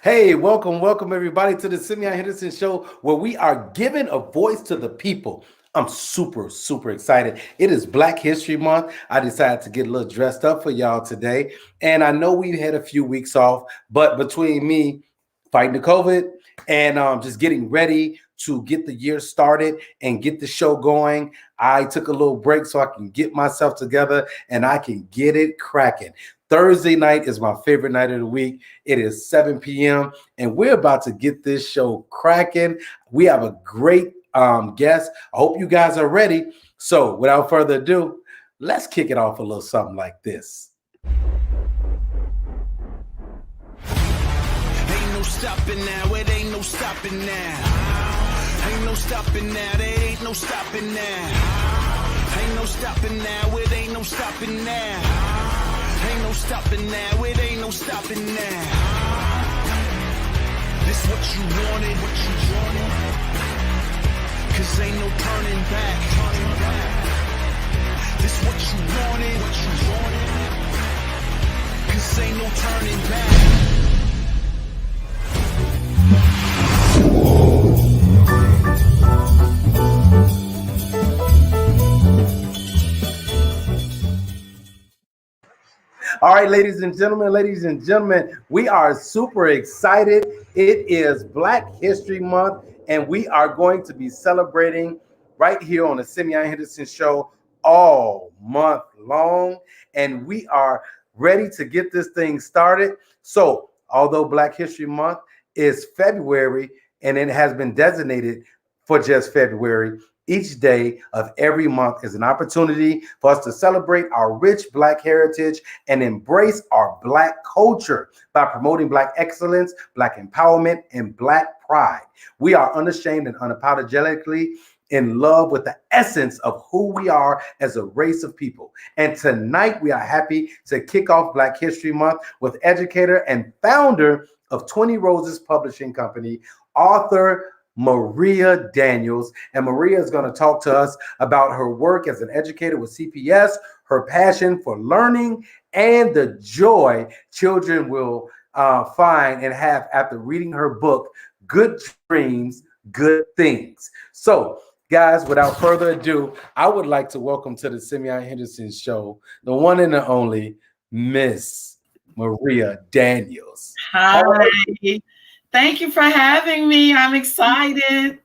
Hey, welcome everybody to the Simeon Henderson Show, where we are giving a voice to the people. I'm super excited. It is Black History Month. I decided to get a little dressed up for y'all today. And I know we had a few weeks off, but between me fighting the COVID and just getting ready to get the year started and get the show going, I took a little break so I can get myself together and I can get it cracking. Thursday night is my favorite night of the week. It is 7 p.m. and we're about to get this show cracking. We have a great guest. I hope you guys are ready. So without further ado, let's kick it off a little something like this. Ain't no stopping now, it ain't no stopping now. Ain't no stopping now, there ain't no stopping now. Ain't no stopping now, it ain't no stopping now. Ain't no stopping now, it ain't no stopping now. This what you wanted, cause ain't no turning back. This what you wanted, cause ain't no turning back. All right, ladies and gentlemen, we are super excited. It is Black History Month, and we are going to be celebrating right here on the Simeon Henderson Show all month long, and we are ready to get this thing started. So, although Black History Month is February, and it has been designated for just February, each day of every month is an opportunity for us to celebrate our rich Black heritage and embrace our Black culture by promoting Black excellence, Black empowerment, and Black pride. We are unashamed and unapologetically in love with the essence of who we are as a race of people. And tonight we are happy to kick off Black History Month with educator and founder of 20 Roses Publishing Company, author Maria Daniels. And Maria is going to talk to us about her work as an educator with CPS, her passion for learning, and the joy children will find and have after reading her book, Good Dreams, Good Things. So, guys, without further ado, I would like to welcome to the Simeon Henderson Show, the one and the only Miss Maria Daniels. Hi. Thank you for having me. I'm excited.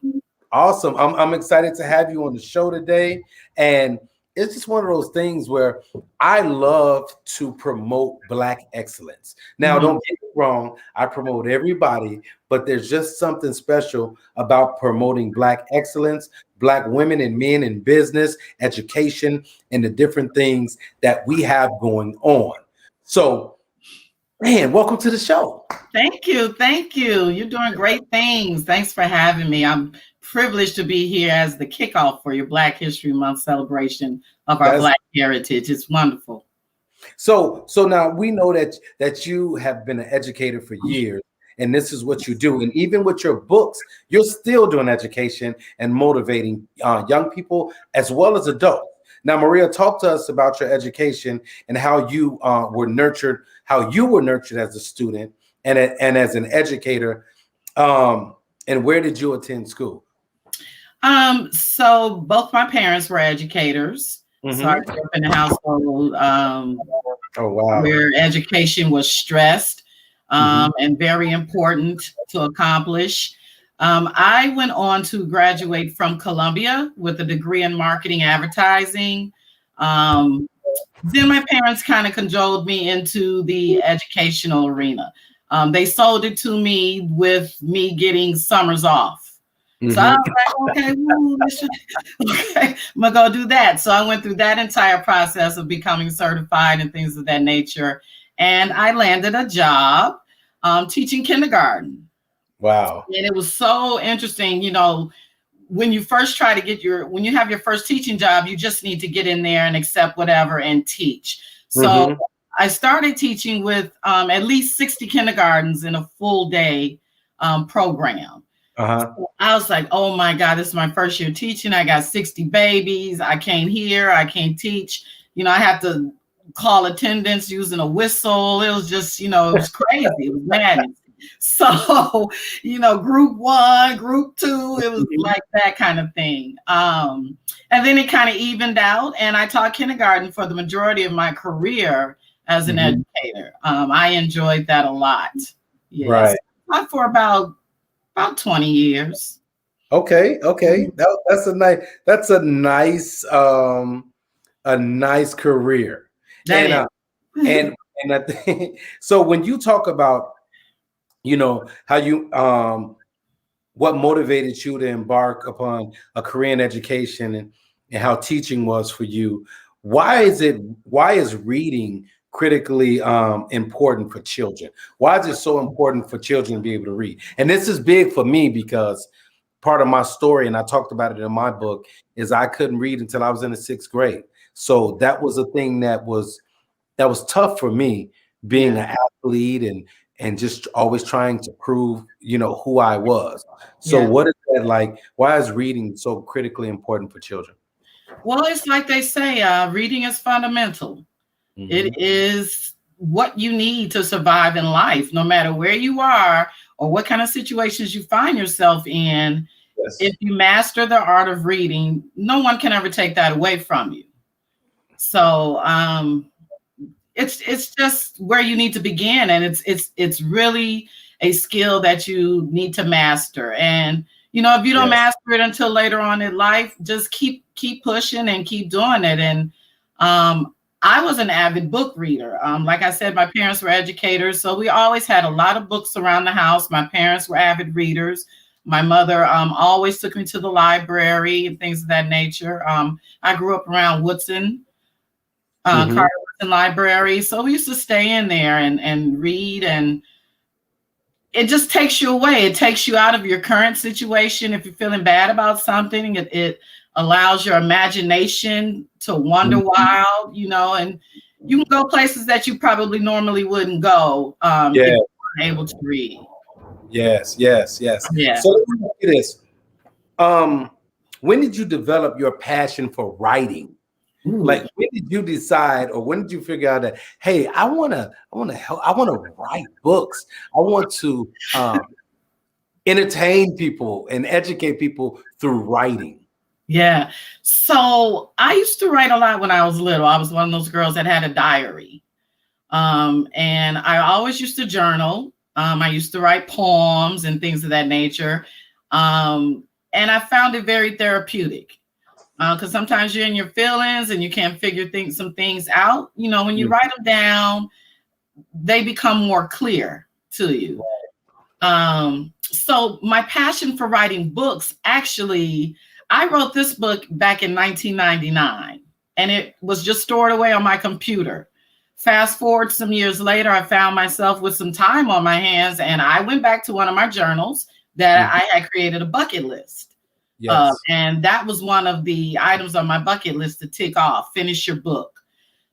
Awesome. I'm excited to have you on the show today. And it's just one of those things where I love to promote Black excellence. Now, don't get me wrong, I promote everybody, but there's just something special about promoting Black excellence, Black women and men in business, education, and the different things that we have going on. So, man, welcome to the show. Thank you. You're doing great things. Thanks for having me. I'm privileged to be here as the kickoff for your Black History Month celebration of our Black heritage. It's wonderful. So now we know that you have been an educator for years, and this is what you do. And even with your books, you're still doing education and motivating young people as well as adults. Now, Maria, talk to us about your education and how you were nurtured as a student and as an educator. And where did you attend school? So both my parents were educators. So I grew up in a household where education was stressed and very important to accomplish. I went on to graduate from Columbia with a degree in marketing advertising. Then my parents kind of cajoled me into the educational arena. They sold it to me with me getting summers off. So I was like, okay, I'm gonna go do that. So I went through that entire process of becoming certified and things of that nature. And I landed a job teaching kindergarten. Wow. And it was so interesting, you know, when you first try to get when you have your first teaching job, you just need to get in there and accept whatever and teach. So I started teaching with at least 60 kindergartens in a full day program. So I was like, oh my God, this is my first year teaching. I got 60 babies. I can't hear, I can't teach. You know, I have to call attendance using a whistle. It was just, you know, it was crazy. It was madness. So, group 1, group 2, it was like that kind of thing. And then it kind of evened out, and I taught kindergarten for the majority of my career as an educator. I enjoyed that a lot. Yes. Right. For about 20 years. Okay. That's a nice career. And I think so. When you talk about, how you what motivated you to embark upon a career in education, and how teaching was for you, why is reading critically important for children? Why is it so important for children to be able to read? And this is big for me because part of my story, and I talked about it in my book, is I couldn't read until I was in the 6th grade. So that was a thing that was tough for me, being an athlete and just always trying to prove, who I was. So what is that like? Why is reading so critically important for children? Well, it's like they say, reading is fundamental. It is what you need to survive in life, no matter where you are or what kind of situations you find yourself in. Yes. If you master the art of reading, no one can ever take that away from you. So it's just where you need to begin, and it's really a skill that you need to master. And if you don't master it until later on in life, just keep pushing and keep doing it. And I was an avid book reader. Like I said, my parents were educators, so we always had a lot of books around the house. My parents were avid readers. My mother always took me to the library and things of that nature. I grew up around Woodson, Carter Woodson Library, so we used to stay in there and read, and it just takes you away. It takes you out of your current situation. If you're feeling bad about something, it allows your imagination to wander wild, and you can go places that you probably normally wouldn't go if you weren't able to read. Yes. Yeah. So let me ask you this. When did you develop your passion for writing? Like, when did you decide, or when did you figure out that, hey, I want to write books. I want to entertain people and educate people through writing. Yeah. So I used to write a lot when I was little. I was one of those girls that had a diary. And I always used to journal. I used to write poems and things of that nature. And I found it very therapeutic. Because sometimes you're in your feelings and you can't figure some things out. When you write them down, they become more clear to you. So my passion for writing books, actually, I wrote this book back in 1999, and it was just stored away on my computer. Fast forward some years later, I found myself with some time on my hands, and I went back to one of my journals that I had created a bucket list. Yes. And that was one of the items on my bucket list to tick off, finish your book.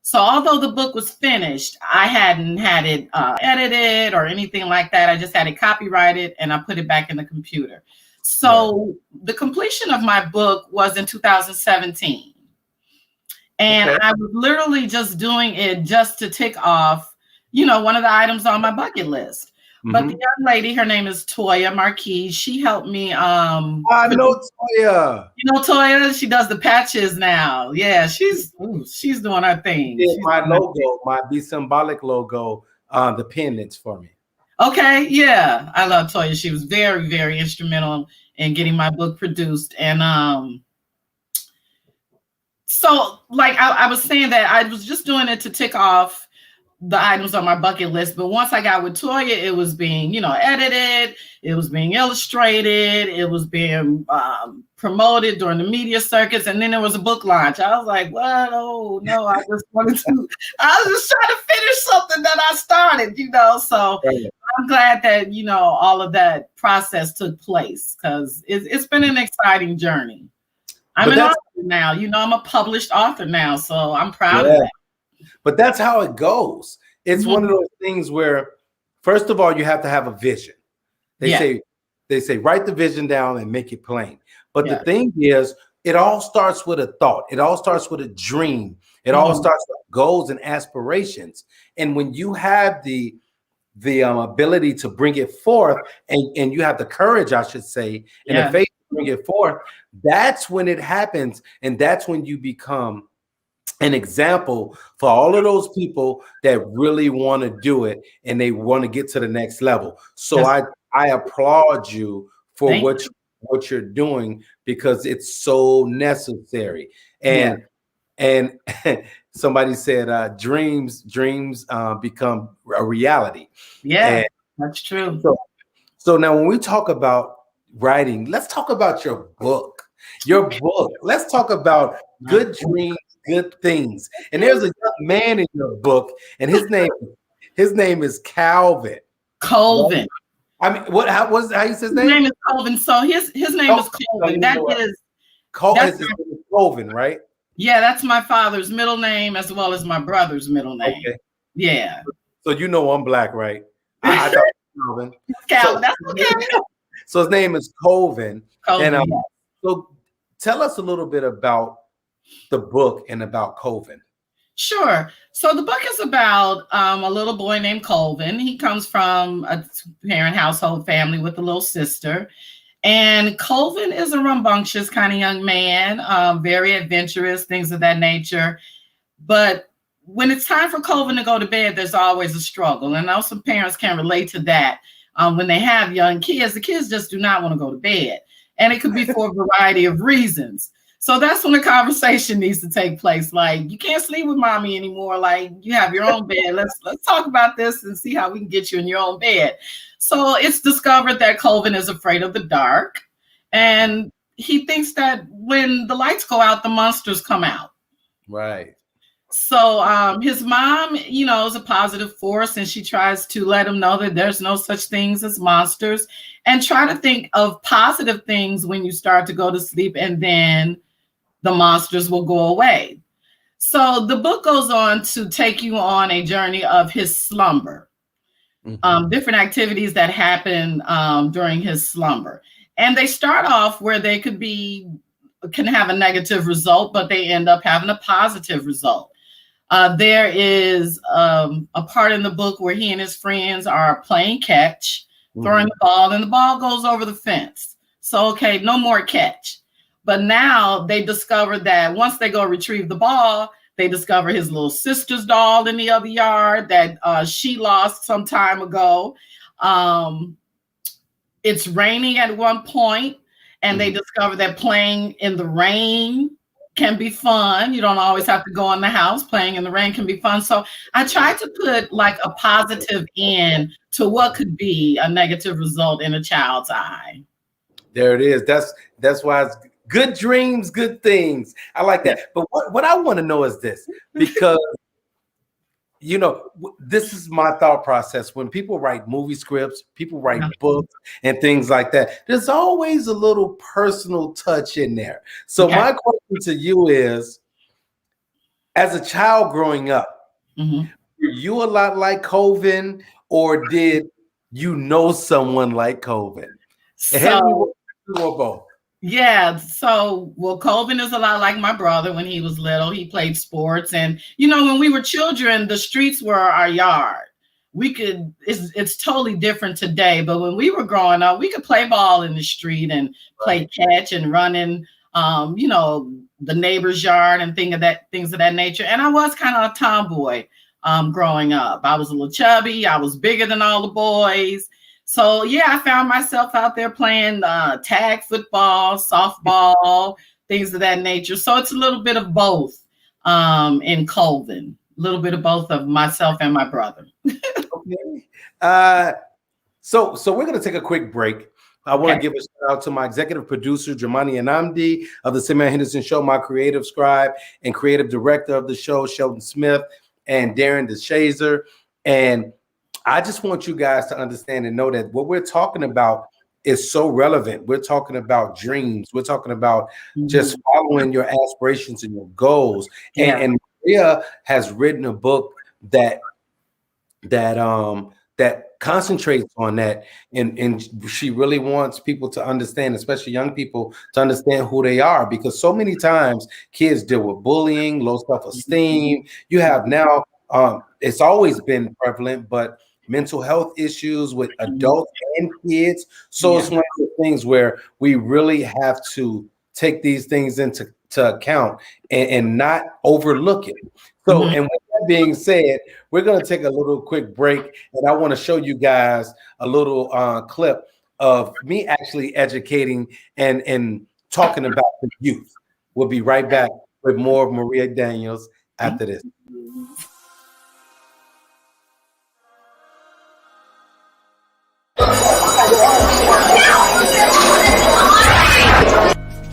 So although the book was finished, I hadn't had it edited or anything like that. I just had it copyrighted, and I put it back in the computer. So the completion of my book was in 2017. And I was literally just doing it just to tick off, one of the items on my bucket list. But the young lady, her name is Toya Marquis. She helped me. I know Toya. You know Toya? She does the patches now. Yeah, she's doing her thing. Yeah, my logo, the symbolic logo, the pendants for me. Okay, yeah, I love Toya. She was very, very instrumental in getting my book produced. And so, like I was saying, that I was just doing it to tick off the items on my bucket list. But once I got with Toya, it was being, edited, it was being illustrated, it was being promoted during the media circuits, and then there was a book launch. I was like, what? Oh no, I was just trying to finish something that I started, so I'm glad that, all of that process took place, because it's been an exciting journey. I'm an author now, I'm a published author now, so I'm proud of that. But that's how it goes. It's one of those things where, first of all, you have to have a vision. They say, write the vision down and make it plain. But the thing is, it all starts with a thought. It all starts with a dream. It all starts with goals and aspirations. And when you have the the ability to bring it forth, and you have the courage, I should say, and the faith to bring it forth, that's when it happens. And that's when you become an example for all of those people that really want to do it and they want to get to the next level. So I applaud you for what you're doing, because it's so necessary. And somebody said dreams become a reality. Yeah, that's true. So now when we talk about writing, let's talk about your book. Let's talk about Good Dreams, Good Things. And there's a young man in your book, and his name is Calvin. Colvin. I mean, how you say his name? His name is Colvin. So his name is Colvin. Colvin, right? Yeah, that's my father's middle name as well as my brother's middle name. Okay. Yeah. So I'm Black, right? I thought Calvin. Calvin, that's okay. So his name is Colvin. And so tell us a little bit about the book and about Colvin. Sure. So the book is about a little boy named Colvin. He comes from a parent household family with a little sister. And Colvin is a rambunctious kind of young man, very adventurous, things of that nature. But when it's time for Colvin to go to bed, there's always a struggle. And I know some parents can relate to that. When they have young kids, the kids just do not want to go to bed. And it could be for a variety of reasons. So that's when the conversation needs to take place. Like, you can't sleep with mommy anymore. Like, you have your own bed. Let's talk about this and see how we can get you in your own bed. So it's discovered that Colvin is afraid of the dark. And he thinks that when the lights go out, the monsters come out. Right. So his mom, is a positive force, and she tries to let him know that there's no such things as monsters, and try to think of positive things when you start to go to sleep, and then the monsters will go away. So the book goes on to take you on a journey of his slumber, different activities that happen during his slumber. And they start off where they can have a negative result, but they end up having a positive result. There is a part in the book where he and his friends are playing catch, throwing the ball, and the ball goes over the fence. So, okay, no more catch. But now they discover that once they go retrieve the ball, they discover his little sister's doll in the other yard that she lost some time ago. It's raining at one point, and they discover that playing in the rain can be fun. You don't always have to go in the house. Playing in the rain can be fun. So I tried to put like a positive end to what could be a negative result in a child's eye. There it is. That's why it's Good Dreams, Good Things. I like that. But what I want to know is this, because this is my thought process. When people write movie scripts, people write books and things like that, there's always a little personal touch in there. So my question to you is, as a child growing up, were you a lot like Colvin, or did you know someone like Colvin? Both. Yeah. So, Colvin is a lot like my brother. When he was little, he played sports. And, when we were children, the streets were our yard. It's totally different today. But when we were growing up, we could play ball in the street and play catch and run in, the neighbor's yard and things of that nature. And I was kind of a tomboy growing up. I was a little chubby. I was bigger than all the boys. So, I found myself out there playing tag football, softball, things of that nature. So it's a little bit of both in Colvin, a little bit of both of myself and my brother. Okay. So we're going to take a quick break. I want to give a shout out to my executive producer, Dramani Anamdi of the Simeon Henderson Show, my creative scribe and creative director of the show, Sheldon Smith, and Darren DeShazer. And I just want you guys to understand and know that what we're talking about is so relevant. We're talking about dreams. We're talking about just following your aspirations and your goals. And Maria has written a book that concentrates on that, and she really wants people to understand, especially young people, to understand who they are, because so many times kids deal with bullying, low self-esteem. You have now, it's always been prevalent, but mental health issues with adults and kids. So it's one of the things where we really have to take these things into account and not overlook it. So, and with that being said, we're going to take a little quick break, and I want to show you guys a little clip of me actually educating and talking about the youth. We'll be right back with more of Maria Daniels after this.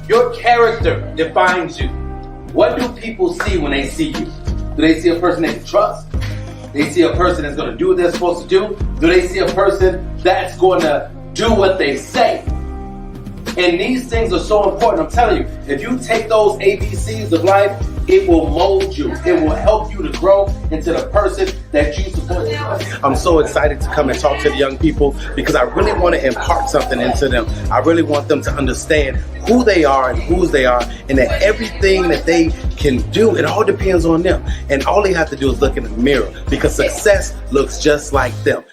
Your character defines you. What do people see when they see you? Do they see a person they can trust? They see a person that's going to do what they're supposed to do? Do they see a person that's going to do what they say? And these things are so important. I'm telling you, if you take those ABCs of life, it will mold you. It will help you to grow into the person that you're supposed to be. I'm so excited to come and talk to the young people because I really want to impart something into them. I really want them to understand who they are and whose they are, and that everything that they can do, it all depends on them. And all they have to do is look in the mirror, because success looks just like them.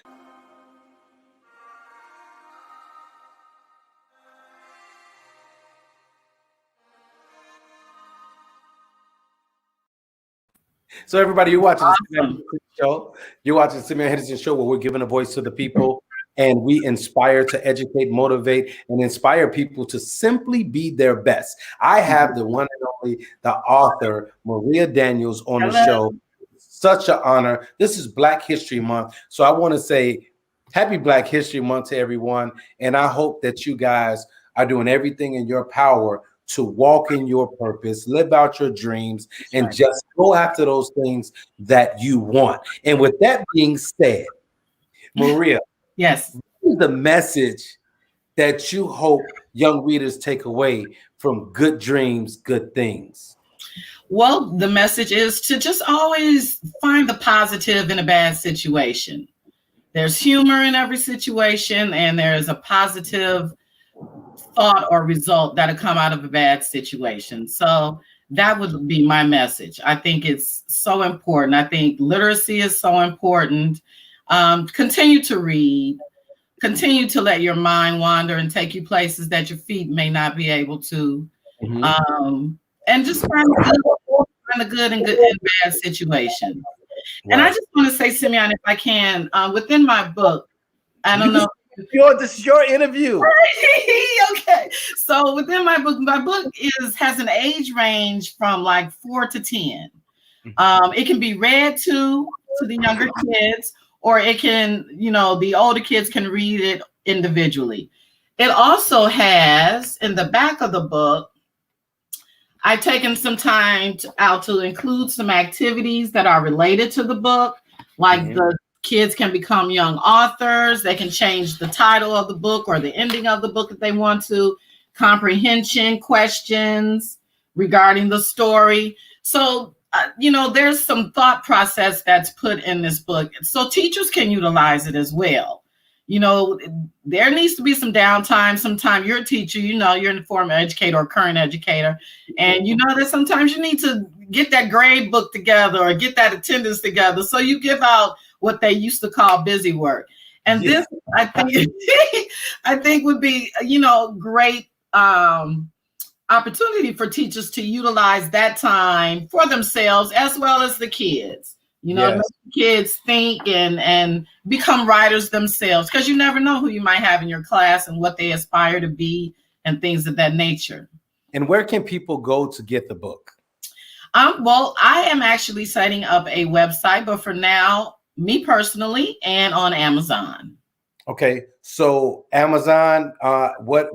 So everybody, you're watching the Simeon show. You're watching the Simeon Henderson show, where we're giving a voice to the people, and we inspire to educate, motivate, and inspire people to simply be their best. I have the one and only, the author, Maria Daniels, on the show. Such an honor. This is Black History Month, so I want to say happy Black History Month to everyone, and I hope that you guys are doing everything in your power to walk in your purpose, live out your dreams, and just go after those things that you want. And with that being said, Maria, yes, what is the message that you hope young readers take away from Good Dreams, Good Things? Well, the message is to just always find the positive in a bad situation. There's humor in every situation, and there's a positive thought or result that'll come out of a bad situation. So that would be my message. I think it's so important. I think literacy is so important. Continue to read. Continue to let your mind wander and take you places that your feet may not be able to. And just find the good and bad situation. Right. And I just want to say, Simeon, if I can, within my book, I don't know. This is your interview. Okay. So within my book has an age range from like 4 to 10. It can be read to the younger kids, or it can, the older kids can read it individually. It also has, in the back of the book, I've taken some time to include some activities that are related to the book, like the kids can become young authors. They can change the title of the book or the ending of the book if they want to. Comprehension questions regarding the story. So, there's some thought process that's put in this book. So teachers can utilize it as well. There needs to be some downtime. Sometimes you're a teacher, you're a former educator or current educator. And that sometimes you need to get that grade book together or get that attendance together. So you give out what they used to call busy work. And this, I think would be, great opportunity for teachers to utilize that time for themselves as well as the kids. Make kids think and become writers themselves, because you never know who you might have in your class and what they aspire to be and things of that nature. And where can people go to get the book? Well, I am actually setting up a website, but for now, me personally, and on Amazon. Okay, so Amazon, what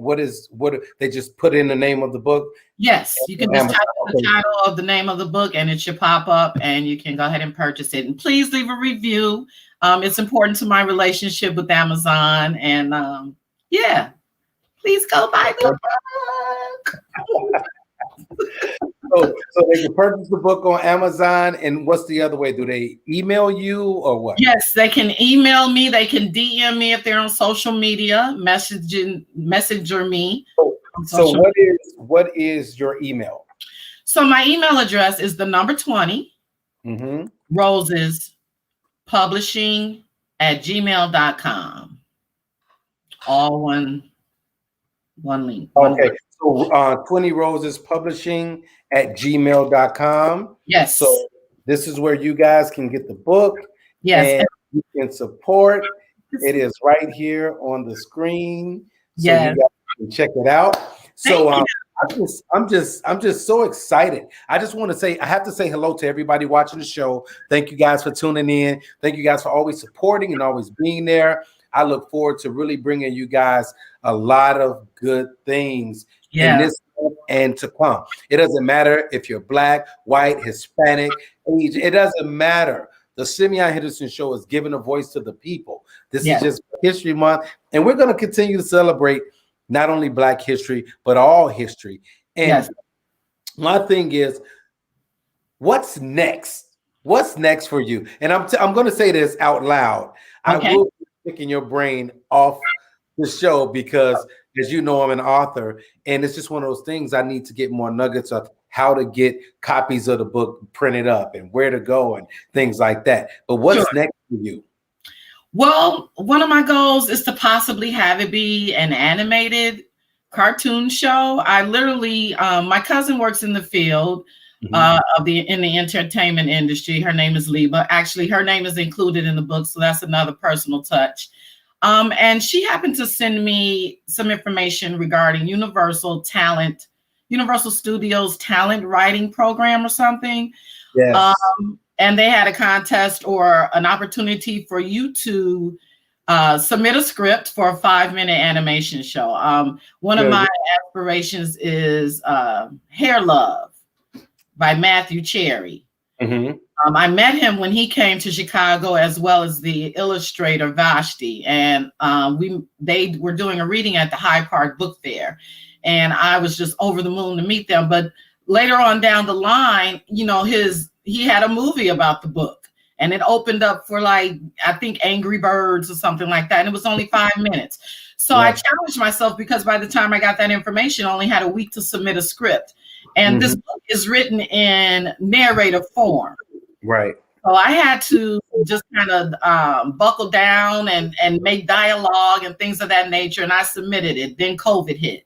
they just put in the name of the book? Yes, you can just type in the title of the name of the book and it should pop up and you can go ahead and purchase it. And please leave a review. It's important to my relationship with Amazon. And please go buy the book. So they can purchase the book on Amazon. And what's the other way? Do they email you or what? Yes, they can email me. They can DM me if they're on social media, messenger me. So what is your email? So my email address is the number 20, Roses Publishing at gmail.com. All one link. Okay. So 20 Roses Publishing at gmail.com. Yes. So this is where you guys can get the book. Yes. And you can support. It is right here on the screen. So yes. You guys can check it out. So I'm just so excited. I just want to say, I have to say hello to everybody watching the show. Thank you guys for tuning in. Thank you guys for always supporting and always being there. I look forward to really bringing you guys a lot of good things in this and to come. It doesn't matter if you're Black, white, Hispanic, Asian. It doesn't matter. The Simeon Henderson Show is giving a voice to the people. This is just History Month, and we're going to continue to celebrate not only Black history, but all history. And my thing is, what's next? What's next for you? And I'm going to say this out loud. I will be picking your brain off the show because, as you know, I'm an author, and it's just one of those things I need to get more nuggets of how to get copies of the book printed up and where to go and things like that. But what's next for you? Well, one of my goals is to possibly have it be an animated cartoon show. I literally, my cousin works in the field in the entertainment industry. Her name is Liba. Actually, her name is included in the book, so that's another personal touch. And she happened to send me some information regarding Universal Studios talent writing program or something. Yes. And they had a contest or an opportunity for you to submit a script for a 5-minute animation show. One of my aspirations is Hair Love by Matthew Cherry. I met him when he came to Chicago, as well as the illustrator Vashti, and they were doing a reading at the Hyde Park Book Fair, and I was just over the moon to meet them. But later on down the line, you know, he had a movie about the book, and it opened up for, like, I think Angry Birds or something like that, and it was only 5 minutes. So I challenged myself, because by the time I got that information, I only had a week to submit a script, and this book is written in narrative form. Right. So I had to just kind of buckle down and make dialogue and things of that nature. And I submitted it. Then COVID hit.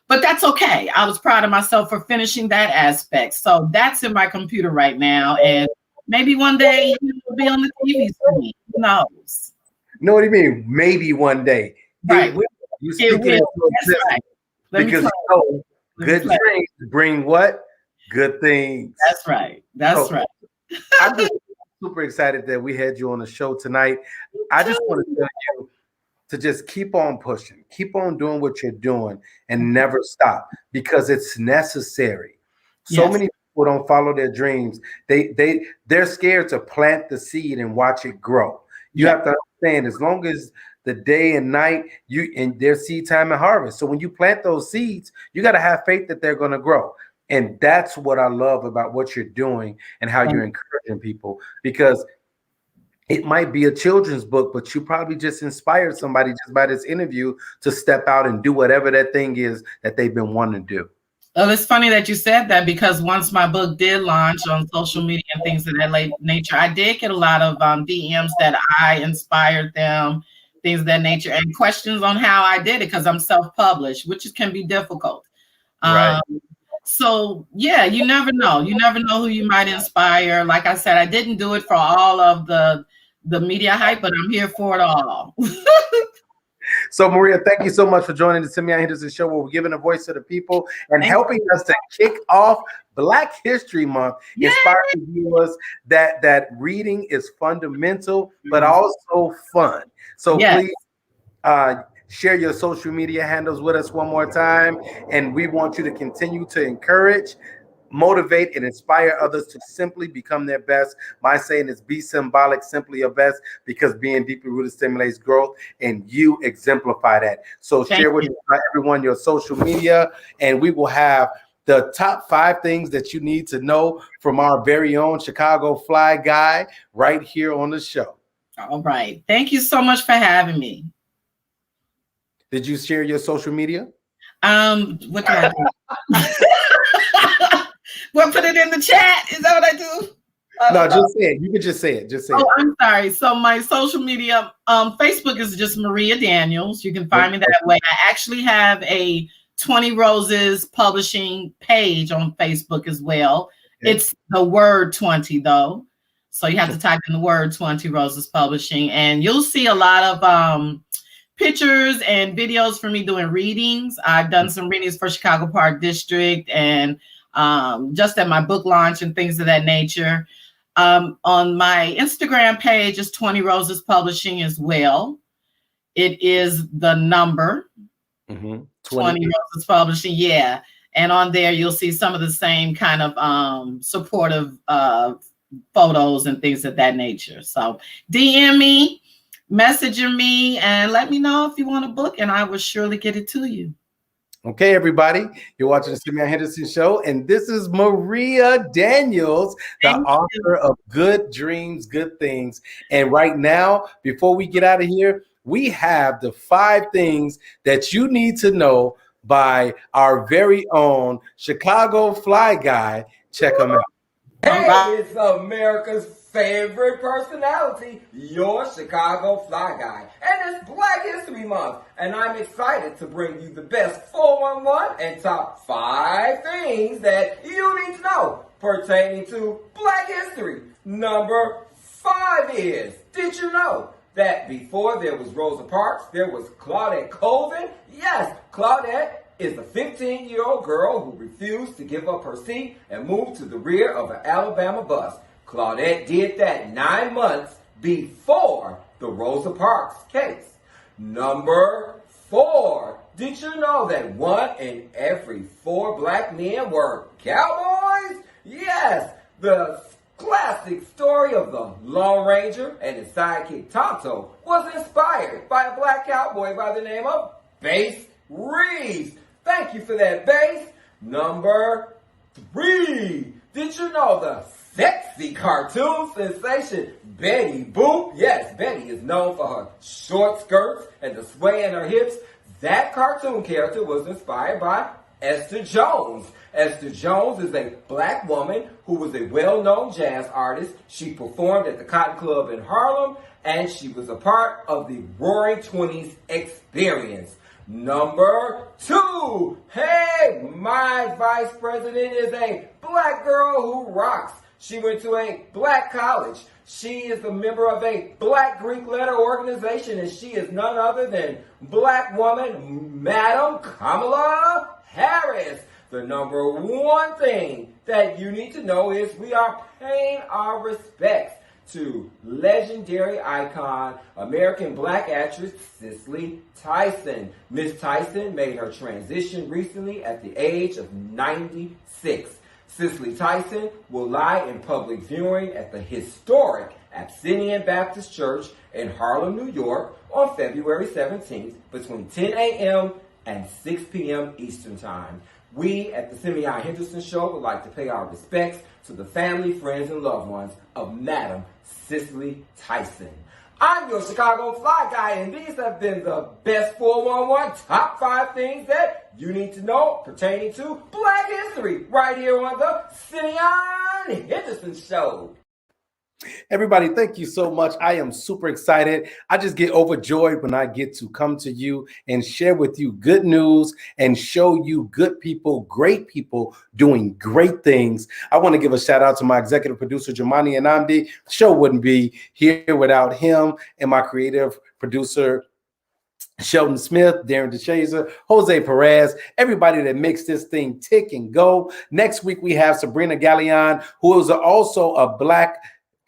But that's okay. I was proud of myself for finishing that aspect. So that's in my computer right now. And maybe one day it'll be on the TV screen. Who knows? Know what do you mean? Maybe one day. Right. You speaking That's right. Because you know, good dreams bring what? Good things. That's right. That's right. I'm just super excited that we had you on the show tonight. I just want to tell you to just keep on pushing, keep on doing what you're doing, and never stop, because it's necessary. So many people don't follow their dreams. They're scared to plant the seed and watch it grow. You have to understand, as long as the day and night, and there's seed time and harvest. So when you plant those seeds, you got to have faith that they're going to grow. And that's what I love about what you're doing and how you're encouraging people, because it might be a children's book, but you probably just inspired somebody just by this interview to step out and do whatever that thing is that they've been wanting to do. Well, it's funny that you said that, because once my book did launch on social media and things of that nature, I did get a lot of DMs that I inspired them, things of that nature, and questions on how I did it, because I'm self-published, which can be difficult. Right. So yeah, you never know. You never know who you might inspire. Like I said, I didn't do it for all of the media hype, but I'm here for it all. So Maria, thank you so much for joining the Simeon Henderson Show, where we're giving a voice to the people and helping us to kick off Black History Month, inspiring viewers that reading is fundamental, but also fun. So please share your social media handles with us one more time. And we want you to continue to encourage, motivate, and inspire others to simply become their best. My saying is, be symbolic, simply your best, because being deeply rooted stimulates growth, and you exemplify that. So share with everyone your social media, and we will have the top 5 things that you need to know from our very own Chicago Fly Guy right here on the show. All right. Thank you so much for having me. Did you share your social media? What do I do? Well, put it in the chat. Is that what I do? No, just say it. You can just say it. Just say it. Oh, I'm sorry. So my social media, Facebook is just Maria Daniels. You can find me that way. I actually have a 20 Roses publishing page on Facebook as well. Okay. It's the word 20 though. So you have to type in the word 20 Roses Publishing, and you'll see a lot of pictures and videos for me doing readings. I've done some readings for Chicago Park District and just at my book launch and things of that nature. On my Instagram page is 20 Roses Publishing as well. It is the number 20 Roses Publishing. Yeah. And on there, you'll see some of the same kind of supportive photos and things of that nature. So DM me, messaging me, and let me know if you want a book, and I will surely get it to you. Okay, everybody, you're watching the Simeon Henderson Show, and this is Maria Daniels, the author of Good Dreams, Good Things. And right now, before we get out of here, we have the 5 things that you need to know by our very own Chicago Fly Guy. Check him out. Hey, it's America's favorite personality, your Chicago Fly Guy. And it's Black History Month, and I'm excited to bring you the best 411 and top 5 things that you need to know pertaining to Black history. Number 5 is, did you know that before there was Rosa Parks, there was Claudette Colvin? Yes, Claudette is a 15-year-old girl who refused to give up her seat and moved to the rear of an Alabama bus. Claudette did that 9 months before the Rosa Parks case. Number 4, did you know that 1 in every 4 black men were cowboys? Yes, the classic story of the Lone Ranger and his sidekick Tonto was inspired by a black cowboy by the name of Bass Reeves. Thank you for that, Bass. Number 3, did you know the sexy cartoon sensation Betty Boop? Yes, Betty is known for her short skirts and the sway in her hips. That cartoon character was inspired by Esther Jones. Esther Jones is a black woman who was a well-known jazz artist. She performed at the Cotton Club in Harlem, and she was a part of the Roaring Twenties experience. Number 2, hey, my vice president is a black girl who rocks. She went to a black college. She is a member of a black Greek letter organization, and she is none other than black woman, Madam Kamala Harris. The number 1 thing that you need to know is we are paying our respects to legendary icon, American black actress Cicely Tyson. Miss Tyson made her transition recently at the age of 96. Cicely Tyson will lie in public viewing at the historic Abyssinian Baptist Church in Harlem, New York on February 17th between 10 a.m. and 6 p.m. Eastern Time. We at the Simeon Henderson Show would like to pay our respects to the family, friends, and loved ones of Madam Cicely Tyson. I'm your Chicago Fly Guy, and these have been the best 411 top 5 things that you need to know pertaining to Black history right here on the Simeon Henderson Show. Everybody, thank you so much. I am super excited. I just get overjoyed when I get to come to you and share with you good news and show you good people, great people doing great things. I want to give a shout out to my executive producer, Jamani Anandi. The show wouldn't be here without him, and my creative producer, Sheldon Smith, Darren DeShazer, Jose Perez, everybody that makes this thing tick and go. Next week, we have Sabrina Gallion, who is also a black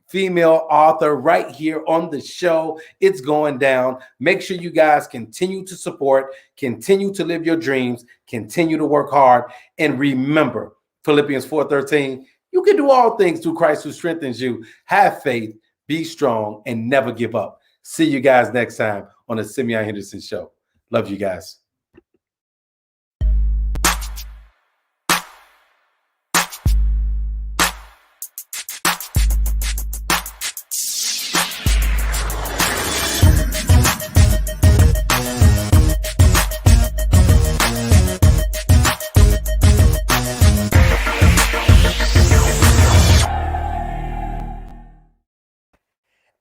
female author right here on the show. It's going down. Make sure you guys continue to support, continue to live your dreams, continue to work hard, and remember Philippians 4:13, you can do all things through Christ who strengthens you. Have faith, be strong, and never give up. See you guys next time on the Simeon Henderson Show. Love you guys.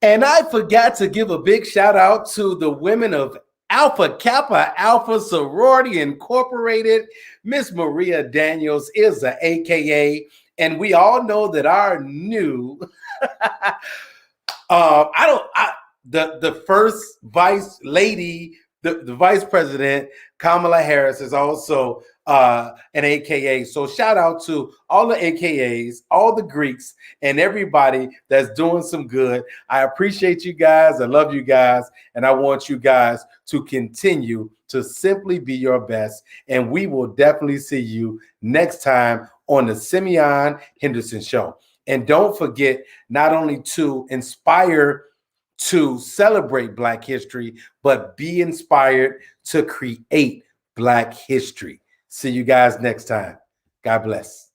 And I forgot to give a big shout out to the women of Alpha Kappa Alpha Sorority Incorporated. Miss Maria Daniels is a AKA, and we all know that our new the first vice lady, the vice president, Kamala Harris, is also an AKA. So shout out to all the AKAs, all the Greeks, and everybody that's doing some good. I appreciate you guys. I love you guys. And I want you guys to continue to simply be your best. And we will definitely see you next time on the Simeon Henderson Show. And don't forget not only to inspire to celebrate Black history, but be inspired to create Black history. See you guys next time. God bless.